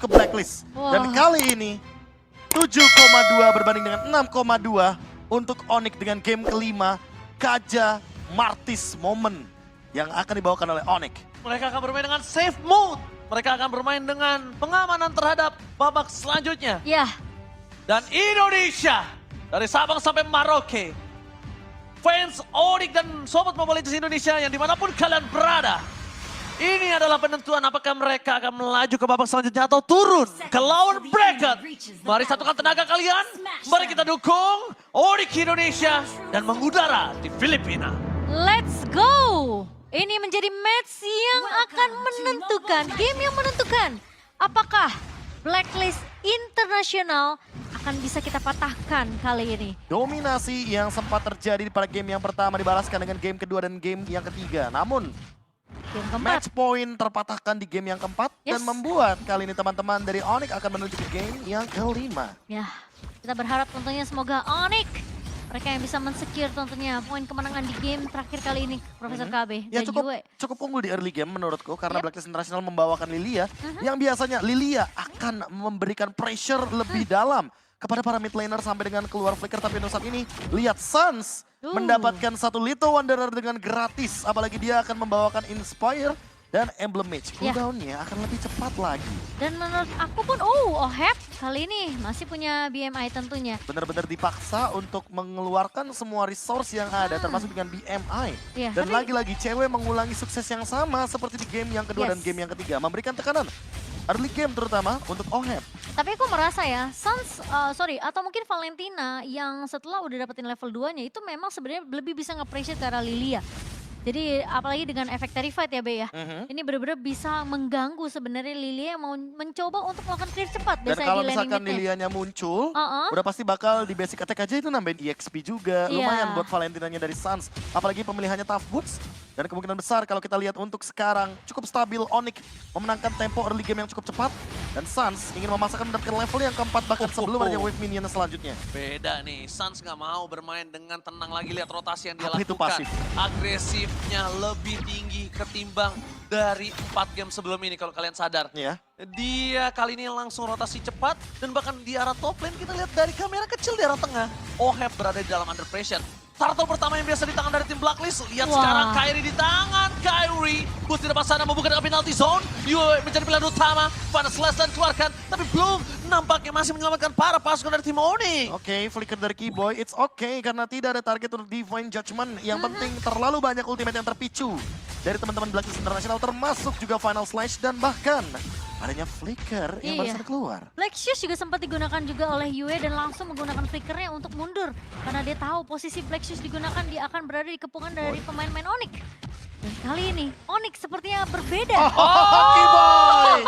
ke Blacklist. Dan Wah. kali ini 7,2 berbanding dengan 6,2 untuk Onyx dengan game kelima Kaja Martis Moment yang akan dibawakan oleh Onyx. Mereka akan bermain dengan safe mode. Mereka akan bermain dengan pengamanan terhadap babak selanjutnya. Ya, Dan Indonesia, dari Sabang sampai Merauke. Fans Onyx dan Sobat Mobile Legends Indonesia yang dimanapun kalian berada. Ini adalah penentuan apakah mereka akan melaju ke babak selanjutnya atau turun ke lower bracket. Mari satukan tenaga kalian, mari kita dukung Onyx Indonesia dan mengudara di Filipina. let's go! Ini menjadi match yang akan menentukan, game yang menentukan. Apakah Blacklist Internasional akan bisa kita patahkan kali ini? Dominasi yang sempat terjadi pada game yang pertama dibalaskan dengan game kedua dan game yang ketiga. Namun Game keempat. match point terpatahkan di game yang keempat dan Yes. membuat kali ini teman-teman dari Onyx akan menuju ke game yang kelima. Ya, kita berharap tentunya semoga Onyx mereka yang bisa men-secure tentunya poin kemenangan di game terakhir kali ini, Profesor KB Ya dan cukup Yue. cukup unggul di early game menurutku karena Yep. Blacklist International membawakan Lilia yang biasanya Lilia akan memberikan pressure lebih dalam kepada para mid laner sampai dengan keluar flicker, tapi untuk saat ini lihat Suns mendapatkan satu Little Wanderer dengan gratis, apalagi dia akan membawakan Inspire dan Emblem Mage. Ya. Cooldown-nya akan lebih cepat lagi. Dan menurut aku pun, Ohep kali ini masih punya BMI tentunya. Benar-benar dipaksa untuk mengeluarkan semua resource yang ada termasuk dengan BMI. Iya, Dan tapi- lagi-lagi cewek mengulangi sukses yang sama seperti di game yang kedua dan Yes. game yang ketiga. Memberikan tekanan early game terutama untuk Ohep. Tapi aku merasa ya, atau mungkin Valentina yang setelah udah dapetin level 2-nya itu memang sebenarnya lebih bisa nge-pressure ke arah Lilia. Jadi apalagi dengan efek Terrified ya Be ya. Ini benar-benar bisa mengganggu sebenarnya Lilia yang mau mencoba untuk melakukan clear cepat Dan biasanya kalau di landing misalkan mid-nya. Lilianya muncul, Uh-uh. udah pasti bakal di basic attack aja itu nambahin EXP juga. Iya. Lumayan buat Valentinanya dari Suns. Apalagi pemilihannya Tough Boots. Dan kemungkinan besar kalau kita lihat untuk sekarang cukup stabil Onyx memenangkan tempo early game yang cukup cepat. Dan Suns ingin memasakkan mendapatkan level yang keempat bahkan sebelum adanya wave minion selanjutnya. Beda nih, Suns nggak mau bermain dengan tenang lagi. Lihat rotasi yang dia Apa itu lakukan. pasif? Agresifnya lebih tinggi ketimbang dari 4 game sebelum ini kalau kalian sadar. Ya. Dia kali ini langsung rotasi cepat dan bahkan di arah top lane kita lihat dari kamera kecil di arah tengah. Ohep berada di dalam under pressure. Turtle pertama yang biasa di tangan dari tim Blacklist. Lihat Wah. sekarang Kyrie di tangan Kyrie. Bus di depan sana membuka dengan penalty zone. Yue menjadi pilihan utama. Pada Slash dan keluarkan. Tapi belum nampaknya masih menyelamatkan para pasukan dari tim Onyx. Oke, flicker dari Keyboy, it's okay karena tidak ada target untuk Divine Judgment. Yang penting terlalu banyak ultimate yang terpicu dari teman-teman Blacklist International termasuk juga Final Slash dan bahkan adanya flicker yang baru Iya. saja keluar. Black Shoes juga sempat digunakan juga oleh Yue dan langsung menggunakan flickernya untuk mundur. Karena dia tahu posisi Black Shoes digunakan dia akan berada di kepungan dari pemain-pemain Onyx. Dan kali ini Onyx sepertinya berbeda. Keyboy!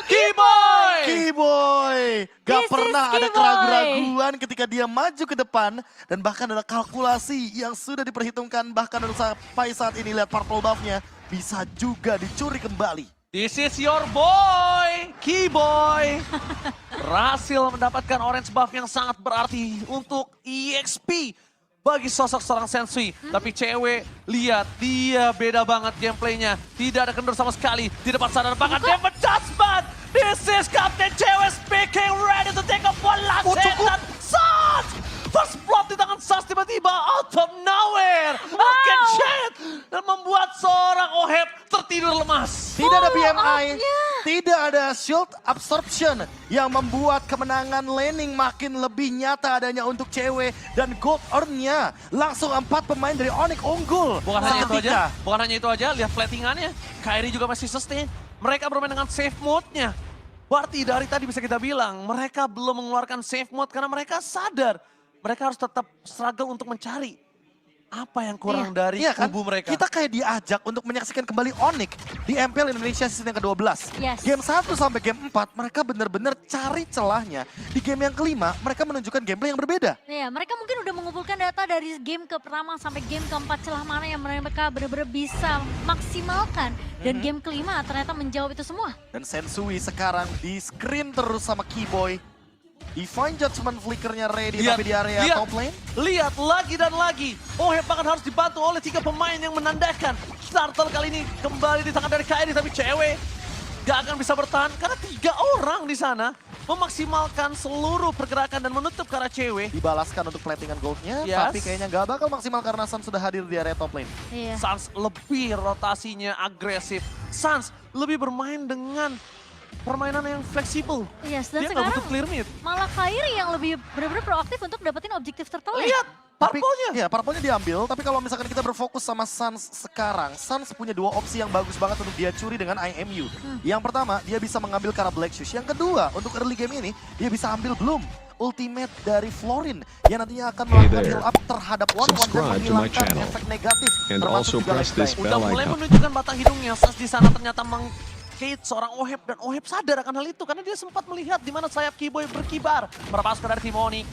Keyboy! Keyboy! Gak This is pernah ada Keyboy. keraguan-keraguan ketika dia maju ke depan. Dan bahkan ada kalkulasi yang sudah diperhitungkan. Bahkan sampai saat ini lihat purple buff-nya bisa juga dicuri kembali. This is your boy, Keyboy. Berhasil mendapatkan orange buff yang sangat berarti untuk EXP bagi sosok seorang Sensui. Tapi cewek, lihat dia beda banget gameplaynya. Tidak ada kendor sama sekali. Di depan sana bahkan David Judgment. This is Captain Cewek speaking, ready to take up one last hit. Dan Suns! First blood di tangan Suns tiba-tiba out of nowhere. Akan shit. Dan membuat seorang Ohep tertidur lemas. Tidak ada BMI, maafnya. tidak ada shield absorption yang membuat kemenangan laning makin lebih nyata adanya untuk cewek dan gold earn-nya. Langsung 4 pemain dari Onyx unggul. Bukan hanya itu aja, Seketika. bukan hanya itu aja, lihat platingannya. Kyrie juga masih sustain. Mereka bermain dengan safe mode-nya. Berarti dari tadi bisa kita bilang, mereka belum mengeluarkan safe mode karena mereka sadar. Mereka harus tetap struggle untuk mencari apa yang kurang dari Iya kan? kubu mereka. Kita kayak diajak untuk menyaksikan kembali Onyx di MPL Indonesia season yang ke-12. Yes. Game 1 sampai game 4 mereka benar-benar cari celahnya. Di game yang kelima mereka menunjukkan gameplay yang berbeda. Iya, mereka mungkin udah mengumpulkan data dari game ke pertama sampai game keempat celah mana yang mereka benar-benar bisa maksimalkan. Dan game kelima ternyata menjawab itu semua. Dan Sensui sekarang di screen terus sama Keyboy. Divine Judgment flickernya ready tapi di area top lane. Lihat lagi dan lagi. Ohep bahkan harus dibantu oleh 3 pemain yang menandakan. Startle kali ini kembali di tangan dari Kyrie tapi cewek gak akan bisa bertahan karena 3 orang di sana memaksimalkan seluruh pergerakan dan menutup ke arah cewek. Dibalaskan untuk platingan goldnya, Yes. tapi kayaknya nggak bakal maksimal karena Suns sudah hadir di area top lane. Iya. Suns lebih rotasinya agresif. Suns lebih bermain dengan permainan yang fleksibel. Yes, dan Dia nggak butuh sekarang clear mid. malah Kairi yang lebih benar-benar proaktif untuk dapetin objektif tertelit. Lihat, Tapi, purple-nya. ya, purple-nya diambil, tapi kalau misalkan kita berfokus sama Suns sekarang, Suns punya 2 opsi yang bagus banget untuk dia curi dengan IMU. Yang pertama, dia bisa mengambil ke arah Black Shoes. Yang kedua, untuk early game ini, dia bisa ambil Bloom. Ultimate dari Florin yang nantinya akan melakukan there. heal up terhadap one-one dan Subscribe to my menghilangkan channel. efek negatif. And termasuk also juga press life this dive. Udah bell mulai icon. menunjukkan batang hidungnya. Suns di sana ternyata meng-hate seorang Oheb. Dan Oheb sadar akan hal itu karena dia sempat melihat di mana sayap Keyboy berkibar. Para pasukan dari Timonic.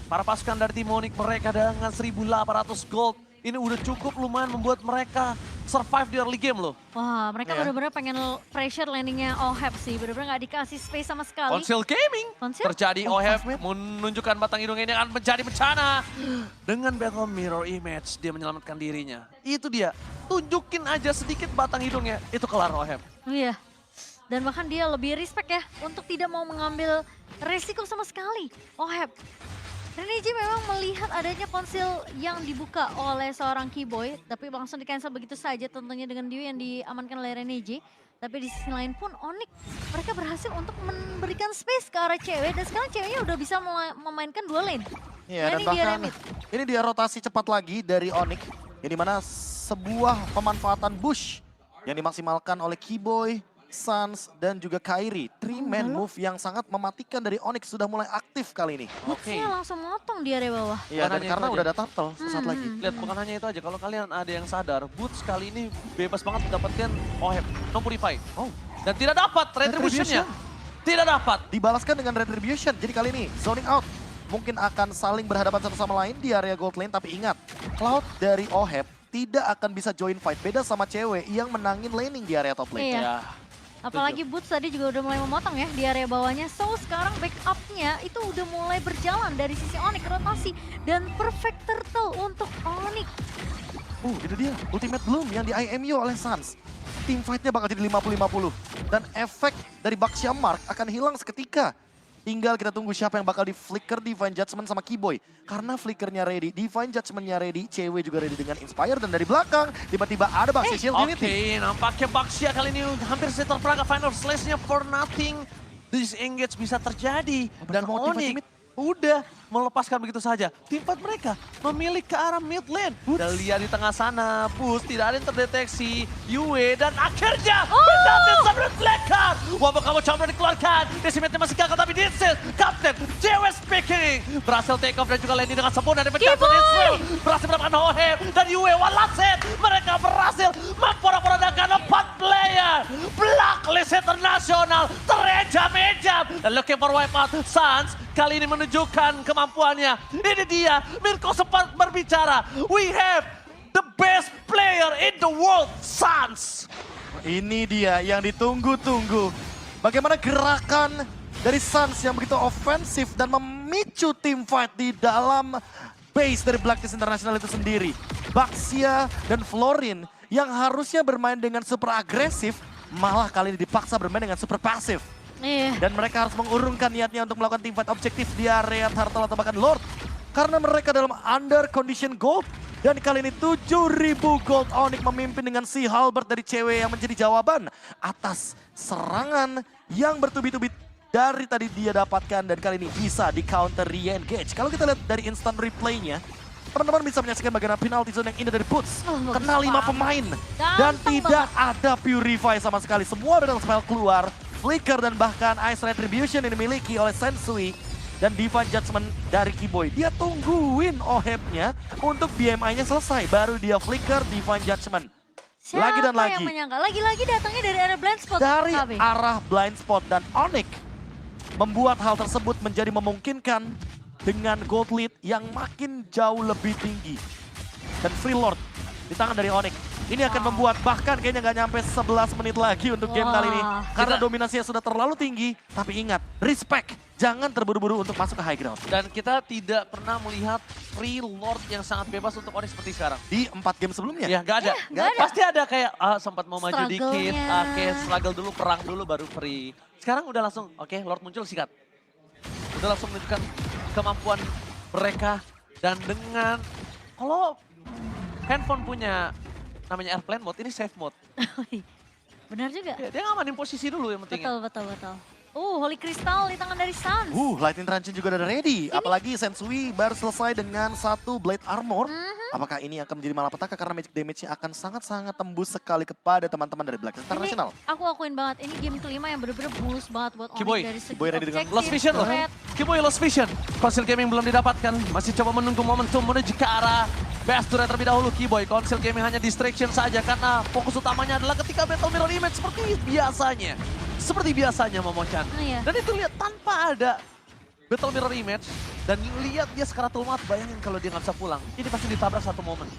Para pasukan dari Timonic mereka dengan 1.800 gold. Ini udah cukup lumayan membuat mereka survive di early game loh. Wah, mereka Iya. benar-benar pengen pressure landingnya Oheb sih. Benar-benar nggak dikasih space sama sekali. Konsil Gaming Konsil? terjadi. Oh, Oheb 5 mid. menunjukkan batang hidung ini akan menjadi bencana. Dengan Battle Mirror Image dia menyelamatkan dirinya. Itu dia. Tunjukin aja sedikit batang hidungnya. Itu kelar Oheb. Iya. Dan bahkan dia lebih respect ya untuk tidak mau mengambil resiko sama sekali. Oheb. Reniji memang melihat adanya konsil yang dibuka oleh seorang Keyboy, tapi langsung di-cancel begitu saja tentunya dengan Dew yang diamankan oleh Reniji. Tapi di sisi lain pun Onyx mereka berhasil untuk memberikan space ke arah cewek dan sekarang ceweknya udah bisa memainkan 2 lane. Iya, dan Ini dia bahkan remit. ini dia rotasi cepat lagi dari Onyx. Yang dimana sebuah pemanfaatan bush yang dimaksimalkan oleh Keyboy, Suns, dan juga Kairi. 3-man move yang sangat mematikan dari Onyx sudah mulai aktif kali ini. Bootsnya langsung motong di area bawah. Iya, dan hanya karena itu udah aja. ada turtle sesaat lagi. Lihat, bukan hanya itu aja. Kalau kalian ada yang sadar, Boots kali ini bebas banget mendapatkan Oheb, no purify. Oh, Dan tidak dapat retribution-nya. Tidak dapat. dibalaskan dengan retribution. Jadi kali ini zoning out. Mungkin akan saling berhadapan satu sama lain di area gold lane. Tapi ingat, Cloud dari Oheb tidak akan bisa join fight. Beda sama cewek yang menangin laning di area top lane. Iya. Ya. Apalagi Boots tadi juga udah mulai memotong ya di area bawahnya. So sekarang backup-nya itu udah mulai berjalan dari sisi Onyx rotasi. Dan perfect turtle untuk Onyx. Itu dia ultimate bloom yang di IMU oleh Suns. Team fight-nya bakal jadi 50-50. Dan efek dari Baxia Mark akan hilang seketika. Tinggal kita tunggu siapa yang bakal di flicker Divine Judgment sama Keyboy. Karena flickernya ready, Divine Judgment-nya ready, cewek juga ready dengan Inspire. Dan dari belakang tiba-tiba ada Baxia Shield Oke, Unity. nampaknya Baxia kali ini hampir saja terperangkap final slash-nya for nothing. Disengage bisa terjadi. Dan mau teamfight Onyx mid? udah melepaskan begitu saja. Tim fight mereka memilih ke arah mid lane. Dan lihat di tengah sana, Boost tidak ada yang terdeteksi. Yue dan akhirnya mendapat sebelum Flecker. Wabah kamu coba dikeluarkan. Decimatenya masih gagal tapi this is Captain JW speaking. Berhasil take off dan juga landing dengan sempurna dari pecah Keyboy! Israel. Berhasil mendapatkan Oheb dan Yue one last hit. Mereka berhasil memporak-porandakan 4 player. Blacklist internasional terejam-ejam. Dan looking for wipeout. Suns kali ini menunjukkan kemampuannya. Ini dia, Mirko sempat berbicara. We have the best player in the world, Suns. Ini dia yang ditunggu-tunggu. Bagaimana gerakan dari Suns yang begitu ofensif dan memicu tim fight di dalam base dari Blacklist International itu sendiri. Baxia dan Florin yang harusnya bermain dengan super agresif, malah kali ini dipaksa bermain dengan super pasif. Iya. Dan mereka harus mengurungkan niatnya untuk melakukan teamfight objektif di area Turtle atau bahkan Lord. Karena mereka dalam under condition gold. Dan kali ini 7.000 gold Onyx memimpin dengan si Halbert dari cewek yang menjadi jawaban atas serangan yang bertubi-tubi dari tadi dia dapatkan. Dan kali ini bisa di counter re-engage. Kalau kita lihat dari instant replaynya, teman-teman bisa menyaksikan bagaimana penalty zone yang indah dari Boots. Oh, bagus Kena 5 banget. pemain. Dan Gampang tidak ada Purify sama sekali. Semua dalam spell keluar. Flicker dan bahkan Ice Retribution yang dimiliki oleh Sensui dan Divine Judgment dari Keyboy. Dia tungguin Ohebnya untuk BMI-nya selesai. Baru dia Flicker, Divine Judgment. Siapa Lagi dan lagi. yang menyangka? Lagi-lagi datangnya dari area blind spot. Dari KB. arah blind spot dan Onyx membuat hal tersebut menjadi memungkinkan dengan gold lead yang makin jauh lebih tinggi. Dan Free Lord di tangan dari Onyx Ini akan membuat bahkan kayaknya nggak nyampe 11 menit lagi untuk game kali ini. Wah. Karena dominasinya sudah terlalu tinggi. Tapi ingat, respect. Jangan terburu-buru untuk masuk ke high ground. Dan kita tidak pernah melihat free lord yang sangat bebas untuk Onyx seperti sekarang. Di 4 game sebelumnya. Ya nggak ada. nggak ada. Pasti ada kayak sempat mau maju dikit, Struggle-nya. oke struggle dulu, perang dulu baru free. Sekarang udah langsung, oke Lord muncul sikat. Udah langsung menunjukkan kemampuan mereka. Dan dengan, kalau handphone punya namanya airplane mode, ini safe mode. Benar juga. Ya, dia ngamanin posisi dulu yang penting. Betul. Holy Crystal di tangan dari Suns. Lightning Truncheon juga udah ready. Apalagi Sensui baru selesai dengan 1 Blade Armor. Apakah ini akan menjadi malapetaka karena magic damage-nya akan sangat-sangat tembus sekali kepada teman-teman dari Black International. Ini aku akuin banget, ini game kelima yang bener-bener bulus banget buat Kiboy. Onyx dari segi Kiboy ready dengan objektif, Lost Vision loh. threat. Kiboy Lost Vision. Konsil Gaming belum didapatkan. Masih coba menunggu momentum menuju ke arah Best Turret terlebih dahulu. Kiboy, Konsil Gaming hanya distraction saja karena fokus utamanya adalah ketika Battle Mirror Image seperti biasanya. Seperti biasanya Momochan. Iya. Dan itu lihat tanpa ada Battle Mirror Image. Dan lihat dia sekaratul maut, bayangin kalau dia nggak bisa pulang. Ini pasti ditabrak satu momen.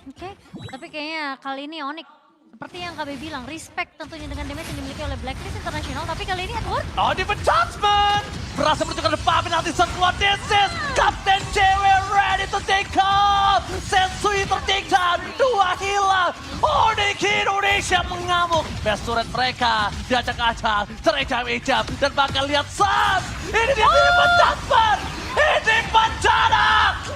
Oke, tapi kayaknya kali ini Onyx seperti yang KB bilang, respect tentunya dengan damage yang dimiliki oleh Blacklist International, tapi kali ini Edward. Oh, Defense Judgment! Berhasil menunjukkan depan penalti sekuat. This is Captain JW ready to take off! Sensui tertinggal, 2 hilang. Onyx Indonesia mengamuk. Best turret mereka diacak-acak, terecam-ecam. Dan bakal lihat Suns. Ini dia Defense Judgment! Ini bencana!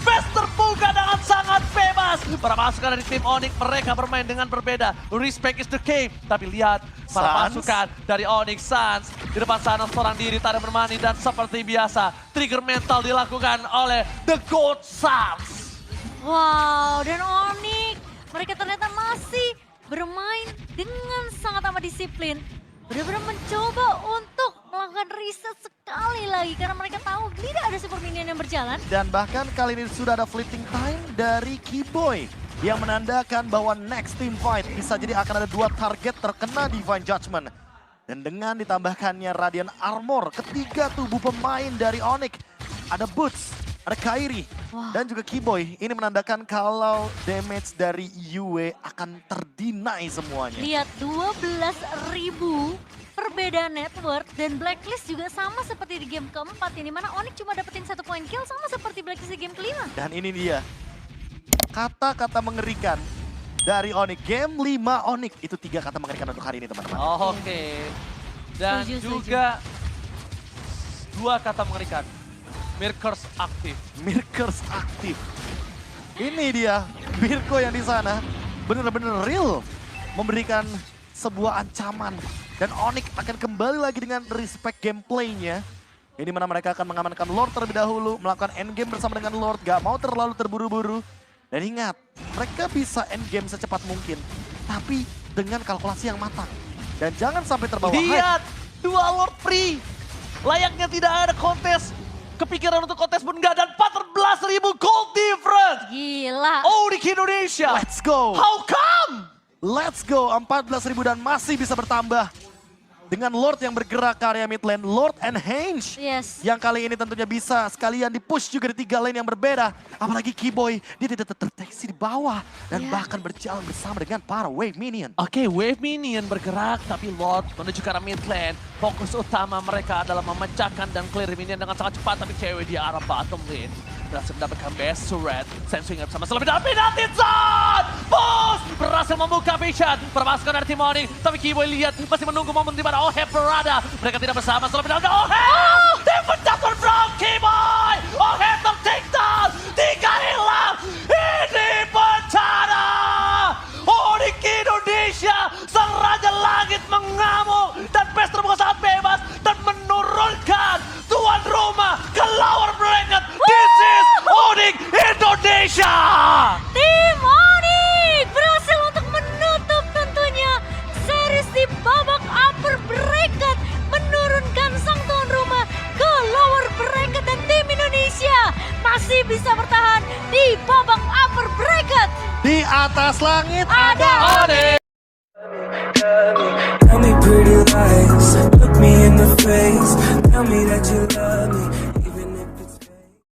Best terbuka dengan sangat bebas. Para pasukan dari tim Onyx mereka bermain dengan berbeda. Respect is the game. Tapi lihat para Suns. pasukan dari Onyx Suns di depan sana seorang diri tak ada bermani dan seperti biasa trigger mental dilakukan oleh The Goat Suns. Wow, dan Onyx mereka ternyata masih bermain dengan sangat amat disiplin. Benar-benar mencoba untuk melakukan riset sekali lagi karena mereka tahu tidak ada super minion yang berjalan. Dan bahkan kali ini sudah ada fleeting time dari Kiboy yang menandakan bahwa next team fight bisa jadi akan ada 2 target terkena Divine Judgment. Dan dengan ditambahkannya Radiant Armor, ketiga tubuh pemain dari Onyx, ada Boots, ada Kairi, dan juga Kiboy. Ini menandakan kalau damage dari Yue akan terdinai semuanya. Lihat 12.000 perbedaan network dan Blacklist juga sama seperti di game keempat ini, mana Onyx cuma dapetin 1 point kill sama seperti Blacklist di game kelima. Dan ini dia, kata-kata mengerikan dari Onyx. Game 5 Onyx, itu 3 kata mengerikan untuk hari ini teman-teman. Oke. Dan Setuju. juga 2 kata mengerikan. Mirkers aktif. Mirkers aktif. Ini dia, Birko yang di sana benar-benar real memberikan sebuah ancaman. Dan Onyx akan kembali lagi dengan respect gameplaynya. Ini mana mereka akan mengamankan Lord terlebih dahulu, melakukan endgame bersama dengan Lord, gak mau terlalu terburu-buru. Dan ingat, mereka bisa endgame secepat mungkin, tapi dengan kalkulasi yang matang. Dan jangan sampai terbawa hype. Lihat, 2 Lord free. Layaknya tidak ada kontes. Kepikiran untuk kontes pun enggak, dan 14.000 gold difference. Gila. Onyx Indonesia. Let's go! How come? Let's go, 14.000 dan masih bisa bertambah. Dengan Lord yang bergerak ke area mid lane, Lord and Henge. Yes. Yang kali ini tentunya bisa sekalian di-push juga di 3 lane yang berbeda. Apalagi Kiboy, dia tidak terdeteksi di bawah. Dan bahkan berjalan bersama dengan para wave minion. Oke, wave minion bergerak, tapi Lord menuju ke arah mid lane. Fokus utama mereka adalah memecahkan dan clear minion dengan sangat cepat, tapi cewek di arah bottom lane. Berhasil mendapatkan best turret. Sensui nggak bisa masuk lebih dalam penalty zone. Bos berhasil membuka vision. Permasukkan dari tim Onyx. Tapi Kiboy lihat masih menunggu momen di mana Oheb berada. Mereka tidak bersama. Lebih dalam Oheb. Dipecahkan from Kiboy. Oheb ter-take down. 3 hilang. Ini bencana. Onyx Indonesia. Sang Raja Langit mengamuk. Dan best terbuka saat bebas. Dan menurunkan tuan rumah ke lower bracket. This is Onyx Indonesia! Tim Onyx berhasil untuk menutup tentunya series di babak upper bracket, menurunkan sang tuan rumah ke lower bracket, dan tim Indonesia masih bisa bertahan di babak upper bracket. Di atas langit Ada Onyx! Tell me pretty lies, look me in the face. Tell me that you love